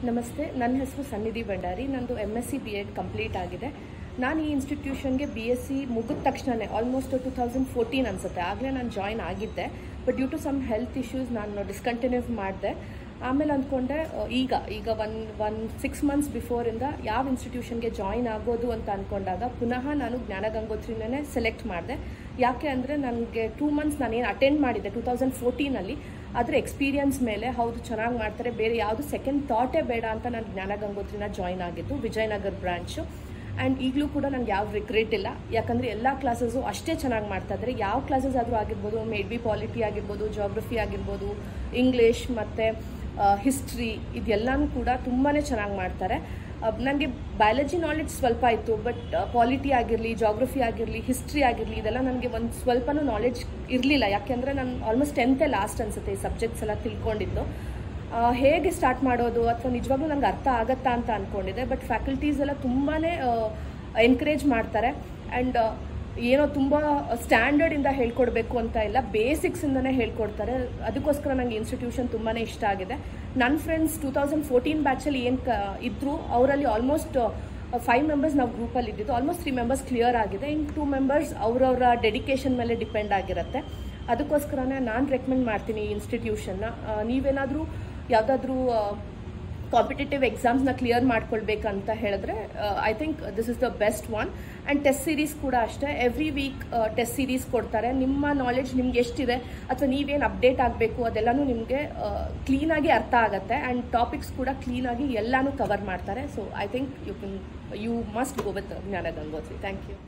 ನಮಸ್ತೆ, ನನ್ನ ಹೆಸರು ಸನ್ನಿಧಿ ಭಂಡಾರಿ. ನಂದು MSc B.Ed ಕಂಪ್ಲೀಟ್ ಆಗಿದೆ. ನಾನು ಈ ಇನ್ಸ್ಟಿಟ್ಯೂಷನ್ಗೆ BSc ಮುಗಿದ ತಕ್ಷಣವೇ ಆಲ್ಮೋಸ್ಟ್ 2014 ಅನಿಸುತ್ತೆ, ಆಗಲೇ ನಾನು ಜಾಯ್ನ್ ಆಗಿದ್ದೆ. But due to some health issues ನಾನು ಡಿಸ್ಕಂಟಿನ್ಯೂ ಮಾಡಿದೆ. ಆಮೇಲೆ ಅಂದ್ಕೊಂಡೆ ಈಗ ಒನ್ 6 ಮಂತ್ಸ್ ಬಿಫೋರಿಂದ ಯಾವ ಇನ್ಸ್ಟಿಟ್ಯೂಷನ್ಗೆ ಜಾಯಿನ್ ಆಗೋದು ಅಂತ ಅಂದ್ಕೊಂಡಾಗ ಪುನಃ ನಾನು ಜ್ಞಾನ ಗಂಗೋತ್ರಿನೇ ಸೆಲೆಕ್ಟ್ ಮಾಡಿದೆ. ಯಾಕೆ ಅಂದರೆ ನನಗೆ 2 ಮಂತ್ಸ್ ನಾನೇನು ಅಟೆಂಡ್ ಮಾಡಿದ್ದೆ 2014 ಅದರ ಎಕ್ಸ್ಪೀರಿಯನ್ಸ್ ಮೇಲೆ ಹೌದು ಚೆನ್ನಾಗಿ ಮಾಡ್ತಾರೆ, ಬೇರೆ ಯಾವುದು ಸೆಕೆಂಡ್ ಥಾಟೇ ಬೇಡ ಅಂತ ನಾನು ಜ್ಞಾನ ಗಂಗೋತ್ರಿನ ಜಾಯಿನ್ ಆಗಿದ್ದು, ವಿಜಯನಗರ ಬ್ರಾಂಚು. ಆ್ಯಂಡ್ ಈಗಲೂ ಕೂಡ ನನಗೆ ಯಾವ ರಿಗ್ರೆಟ್ ಇಲ್ಲ, ಯಾಕಂದರೆ ಎಲ್ಲ ಕ್ಲಾಸಸ್ಸು ಅಷ್ಟೇ ಚೆನ್ನಾಗಿ ಮಾಡ್ತಾಯಿದ್ದಾರೆ. ಯಾವ ಕ್ಲಾಸಸ್ ಆದರೂ ಆಗಿರ್ಬೋದು, ಮೇಡ್ ಪಾಲಿಟಿ ಆಗಿರ್ಬೋದು, ಜಾಗ್ರಫಿ ಆಗಿರ್ಬೋದು, ಇಂಗ್ಲೀಷ್ ಮತ್ತು ಹಿಸ್ಟ್ರಿ ಇದೆಲ್ಲನೂ ಕೂಡ ತುಂಬಾ ಚೆನ್ನಾಗಿ ಮಾಡ್ತಾರೆ. ನನಗೆ ಬಯಾಲಜಿ ನಾಲೆಡ್ಜ್ ಸ್ವಲ್ಪ ಇತ್ತು, ಬಟ್ ಪಾಲಿಟಿ ಆಗಿರಲಿ, ಜಾಗ್ರಫಿ ಆಗಿರಲಿ, ಹಿಸ್ಟ್ರಿ ಆಗಿರಲಿ ಇದೆಲ್ಲ ನನಗೆ ಒಂದು ಸ್ವಲ್ಪನೂ ನಾಲೆಡ್ಜ್ ಇರಲಿಲ್ಲ. ಯಾಕೆಂದರೆ ನಾನು ಆಲ್ಮೋಸ್ಟ್ 10th ಲಾಸ್ಟ್ ಅನಿಸುತ್ತೆ ಈ ಸಬ್ಜೆಕ್ಟ್ಸ್ ಎಲ್ಲ ತಿಳ್ಕೊಂಡಿದ್ದು. ಹೇಗೆ ಸ್ಟಾರ್ಟ್ ಮಾಡೋದು ಅಥವಾ ನಿಜವಾಗ್ಲೂ ನಂಗೆ ಅರ್ಥ ಆಗುತ್ತಾ ಅಂತ ಅಂದ್ಕೊಂಡಿದ್ದೆ. ಬಟ್ ಫ್ಯಾಕಲ್ಟೀಸ್ ಎಲ್ಲ ತುಂಬಾ ಎನ್ಕರೇಜ್ ಮಾಡ್ತಾರೆ. ಆ್ಯಂಡ್ ಏನೋ ತುಂಬ ಸ್ಟ್ಯಾಂಡರ್ಡಿಂದ ಹೇಳ್ಕೊಡ್ಬೇಕು ಅಂತ ಇಲ್ಲ, ಬೇಸಿಕ್ಸಿಂದನೇ ಹೇಳ್ಕೊಡ್ತಾರೆ. ಅದಕ್ಕೋಸ್ಕರ ನನಗೆ ಇನ್ಸ್ಟಿಟ್ಯೂಷನ್ ತುಂಬಾ ಇಷ್ಟ ಆಗಿದೆ. ನನ್ನ ಫ್ರೆಂಡ್ಸ್ 2014 ಬ್ಯಾಚಲ್ಲಿ ಏನು ಇದ್ದರು, ಅವರಲ್ಲಿ ಆಲ್ಮೋಸ್ಟ್ 5 ಮೆಂಬರ್ಸ್ ನಾವು ಗ್ರೂಪಲ್ಲಿ ಇದ್ದಿದ್ದು. ಆಲ್ಮೋಸ್ಟ್ 3 ಮೆಂಬರ್ಸ್ ಕ್ಲಿಯರ್ ಆಗಿದೆ. ಇನ್ನು 2 ಮೆಂಬರ್ಸ್ ಅವರವರ ಡೆಡಿಕೇಶನ್ ಮೇಲೆ ಡಿಪೆಂಡ್ ಆಗಿರುತ್ತೆ. ಅದಕ್ಕೋಸ್ಕರನೇ ನಾನು ರೆಕಮೆಂಡ್ ಮಾಡ್ತೀನಿ ಈ ಇನ್ಸ್ಟಿಟ್ಯೂಷನ್ನ. ನೀವೇನಾದರೂ ಯಾವುದಾದ್ರೂ ಕಾಂಪಿಟೇಟಿವ್ ಎಕ್ಸಾಮ್ಸ್ನ ಕ್ಲಿಯರ್ ಮಾಡ್ಕೊಳ್ಬೇಕಂತ ಹೇಳಿದ್ರೆ I think this is the best one. And test series ಕೂಡ ಅಷ್ಟೇ, ಎವ್ರಿ ವೀಕ್ ಟೆಸ್ಟ್ ಸೀರೀಸ್ ಕೊಡ್ತಾರೆ. ನಿಮ್ಮ ನಾಲೆಡ್ಜ್ ನಿಮ್ಗೆ ಎಷ್ಟಿದೆ ಅಥವಾ ನೀವೇನು ಅಪ್ಡೇಟ್ ಆಗಬೇಕು ಅದೆಲ್ಲನೂ ನಿಮಗೆ ಕ್ಲೀನಾಗಿ ಅರ್ಥ ಆಗುತ್ತೆ. ಆ್ಯಂಡ್ ಟಾಪಿಕ್ಸ್ ಕೂಡ ಕ್ಲೀನಾಗಿ ಎಲ್ಲನೂ ಕವರ್ ಮಾಡ್ತಾರೆ. So I think you must go with Jnana Gangotri. Thank you.